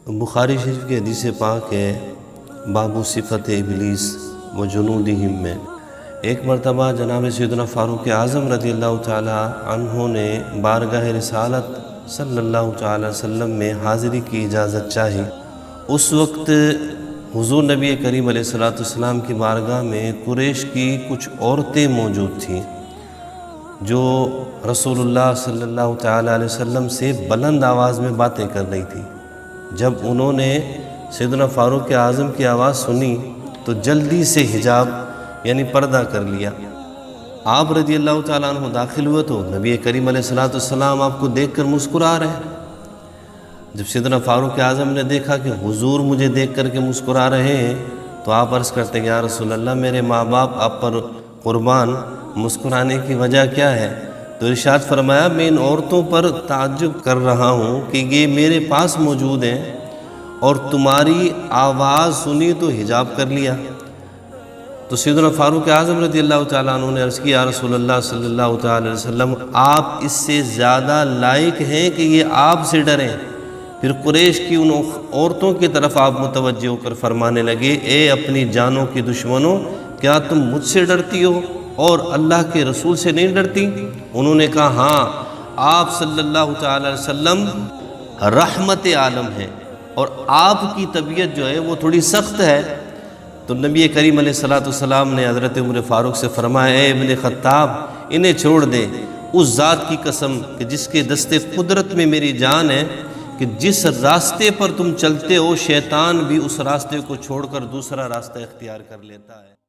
بخاری شریف کی حدیث پاک ہے باب صفت ابلیس و جنودہم میں ایک مرتبہ جناب سیدنا فاروق اعظم رضی اللہ تعالی عنہ نے بارگاہ رسالت صلی اللہ تعالی وسلم میں حاضری کی اجازت چاہی۔ اس وقت حضور نبی کریم علیہ السلام کی بارگاہ میں قریش کی کچھ عورتیں موجود تھیں جو رسول اللہ صلی اللہ تعالی علیہ وسلم سے بلند آواز میں باتیں کر رہی تھیں۔ جب انہوں نے سیدنا فاروق اعظم کی آواز سنی تو جلدی سے حجاب یعنی پردہ کر لیا۔ آپ رضی اللہ تعالیٰ عنہ داخل ہوئے تو نبی کریم علیہ السلام آپ کو دیکھ کر مسکرا رہے ہیں۔ جب سیدنا فاروق اعظم نے دیکھا کہ حضور مجھے دیکھ کر کے مسکرا رہے ہیں تو آپ عرض کرتے ہیں یا رسول اللہ میرے ماں باپ آپ پر قربان، مسکرانے کی وجہ کیا ہے؟ تو ارشاد فرمایا میں ان عورتوں پر تعجب کر رہا ہوں کہ یہ میرے پاس موجود ہیں اور تمہاری آواز سنی تو حجاب کر لیا۔ تو سیدنا فاروق اعظم رضی اللہ تعالیٰ عنہ نے عرض کیا یا رسول اللہ صلی اللہ تعالی وسلم آپ اس سے زیادہ لائق ہیں کہ یہ آپ سے ڈریں۔ پھر قریش کی ان عورتوں کی طرف آپ متوجہ ہو کر فرمانے لگے اے اپنی جانوں کی دشمنوں، کیا تم مجھ سے ڈرتی ہو اور اللہ کے رسول سے نہیں ڈرتی؟ انہوں نے کہا ہاں، آپ صلی اللہ تعالی وسلم رحمت عالم ہیں اور آپ کی طبیعت جو ہے وہ تھوڑی سخت ہے۔ تو نبی کریم علیہ السلام نے حضرت عمر فاروق سے فرمایا اے ابن خطاب انہیں چھوڑ دے، اس ذات کی قسم کہ جس کے دست قدرت میں میری جان ہے کہ جس راستے پر تم چلتے ہو شیطان بھی اس راستے کو چھوڑ کر دوسرا راستہ اختیار کر لیتا ہے۔